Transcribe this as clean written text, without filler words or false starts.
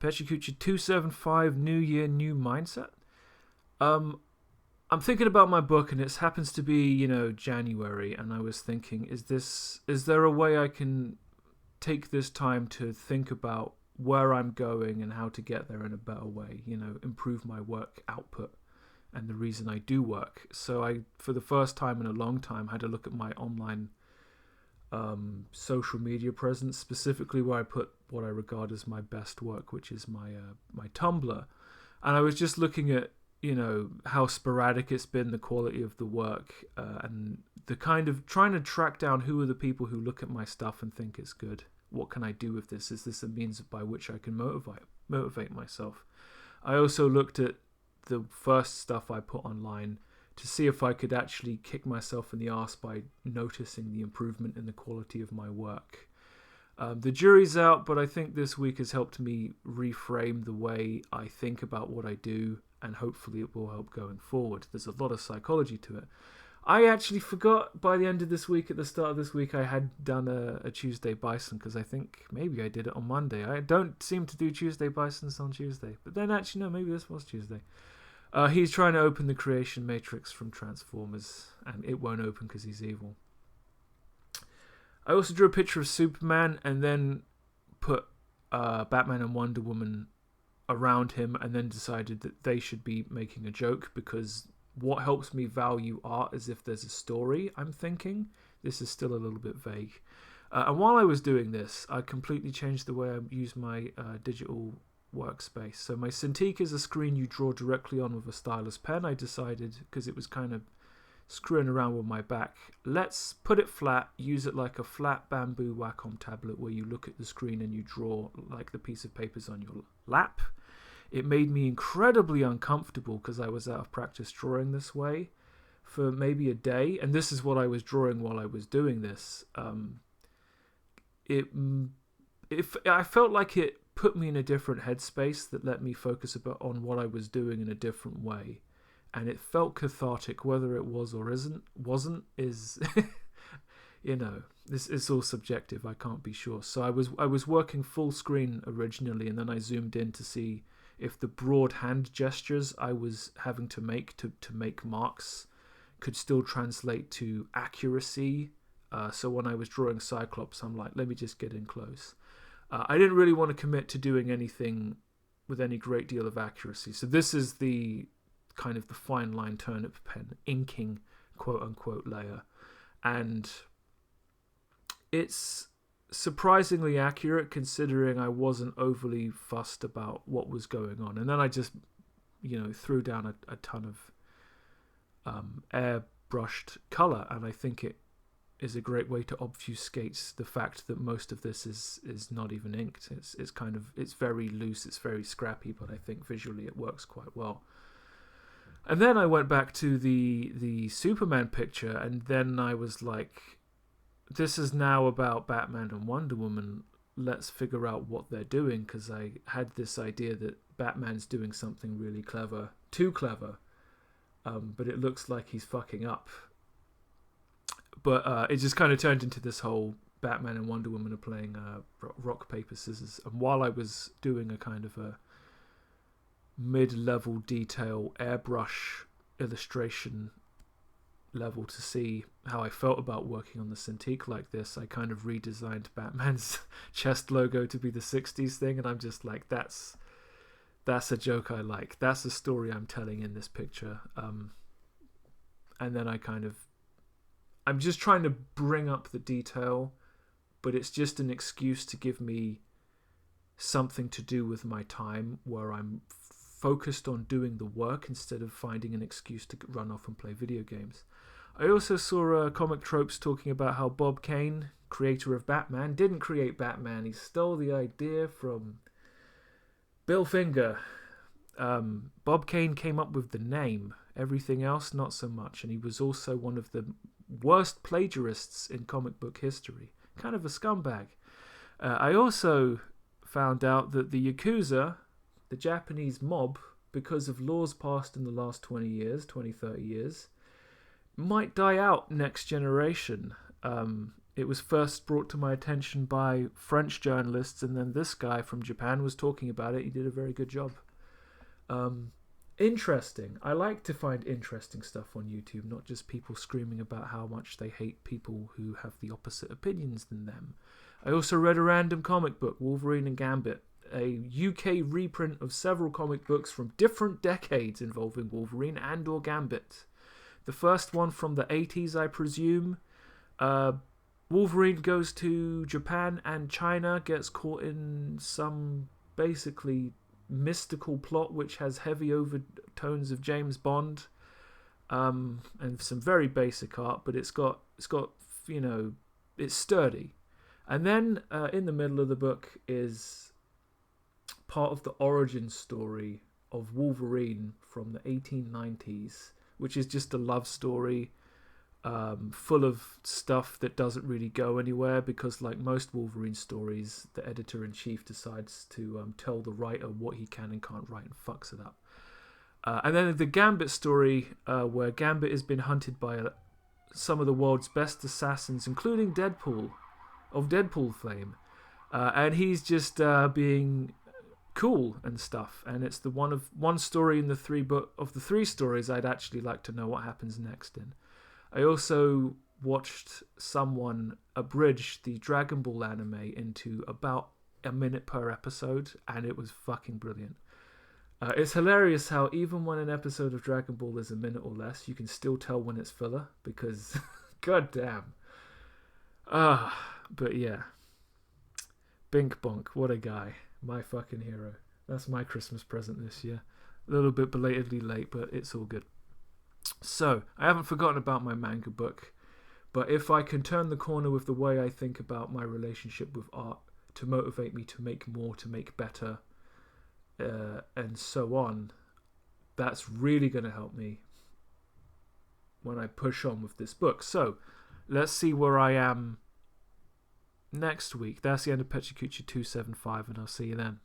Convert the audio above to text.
Pecha Kucha 275, New Year, New Mindset. I'm thinking about my book, and it happens to be, January, and I was thinking, is there a way I can take this time to think about where I'm going and how to get there in a better way, improve my work output and the reason I do work. So I, for the first time in a long time, had to look at my online social media presence, specifically where I put what I regard as my best work, which is my Tumblr. And I was just looking at how sporadic it's been, the quality of the work, and the kind of trying to track down who are the people who look at my stuff and think it's good. What can I do with this? Is this a means by which I can motivate myself? I also looked at the first stuff I put online to see if I could actually kick myself in the arse by noticing the improvement in the quality of my work. The jury's out, but I think this week has helped me reframe the way I think about what I do, and hopefully it will help going forward. There's a lot of psychology to it. I actually forgot by the end of this week, at the start of this week, I had done a Tuesday Bison, because I think maybe I did it on Monday. I don't seem to do Tuesday Bisons on Tuesday. But then actually, no, maybe this was Tuesday. He's trying to open the creation matrix from Transformers, and it won't open because he's evil. I also drew a picture of Superman and then put Batman and Wonder Woman around him, and then decided that they should be making a joke, because what helps me value art is if there's a story I'm thinking. This is still a little bit vague. And while I was doing this, I completely changed the way I use my digital workspace. So my Cintiq is a screen you draw directly on with a stylus pen. I decided, because it was kind of screwing around with my back, let's put it flat, use it like a flat bamboo Wacom tablet where you look at the screen and you draw like the piece of paper's on your lap. It made me incredibly uncomfortable because I was out of practice drawing this way for maybe a day, and this is what I was drawing while I was doing this. I felt like it put me in a different headspace that let me focus on what I was doing in a different way, and it felt cathartic. Whether it was or wasn't is this is all subjective. I can't be sure. So I was working full screen originally, and then I zoomed in to see if the broad hand gestures I was having to make to make marks could still translate to accuracy. So when I was drawing Cyclops, I'm like, let me just get in close. I didn't really want to commit to doing anything with any great deal of accuracy. So this is the kind of the fine line turnip pen inking quote unquote layer. And it's surprisingly accurate considering I wasn't overly fussed about what was going on. And then I just, threw down a ton of airbrushed color, and I think it is a great way to obfuscate the fact that most of this is not even inked. It's very loose, it's very scrappy, but I think visually it works quite well. And then I went back to the Superman picture, and then I was like, this is now about Batman and Wonder Woman. Let's figure out what they're doing, because I had this idea that Batman's doing something really clever, too clever, but it looks like he's fucking up. But it just kind of turned into this whole Batman and Wonder Woman are playing rock, paper, scissors. And while I was doing a kind of a mid-level detail airbrush illustration level to see how I felt about working on the Cintiq like this, I kind of redesigned Batman's chest logo to be the 60s thing, and I'm just like, that's a joke I like. That's a story I'm telling in this picture. And then I'm just trying to bring up the detail, but it's just an excuse to give me something to do with my time where I'm focused on doing the work instead of finding an excuse to run off and play video games. I also saw Comic Tropes talking about how Bob Kane, creator of Batman, didn't create Batman. He stole the idea from Bill Finger. Bob Kane came up with the name. Everything else, not so much. And he was also one of the worst plagiarists in comic book history. Kind of a scumbag. I also found out that the Yakuza, the Japanese mob, because of laws passed in the last 20, 30 years, might die out next generation. It was first brought to my attention by French journalists, and then this guy from Japan was talking about it. He did a very good job. Interesting. I like to find interesting stuff on YouTube, not just people screaming about how much they hate people who have the opposite opinions than them. I also read a random comic book, Wolverine and Gambit, a UK reprint of several comic books from different decades involving Wolverine and or Gambit. The first one from the 80s, I presume. Wolverine goes to Japan and China, gets caught in some basically mystical plot which has heavy overtones of James Bond, and some very basic art, but it's got it's sturdy. And then in the middle of the book is part of the origin story of Wolverine from the 1890s, which is just a love story full of stuff that doesn't really go anywhere, because like most Wolverine stories, the editor-in-chief decides to tell the writer what he can and can't write and fucks it up. And then the Gambit story, where Gambit has been hunted by some of the world's best assassins, including Deadpool, of Deadpool fame. And he's just being cool and stuff. And it's the one story in the three stories I'd actually like to know what happens next in. I also watched someone abridge the Dragon Ball anime into about a minute per episode, and it was fucking brilliant. It's hilarious how even when an episode of Dragon Ball is a minute or less, you can still tell when it's filler, because goddamn. But yeah. Bink Bonk, what a guy. My fucking hero. That's my Christmas present this year. A little bit belatedly late, but it's all good. So, I haven't forgotten about my manga book, but if I can turn the corner with the way I think about my relationship with art to motivate me to make more, to make better, and so on, that's really going to help me when I push on with this book. So, let's see where I am next week. That's the end of Pecha Kucha 275, and I'll see you then.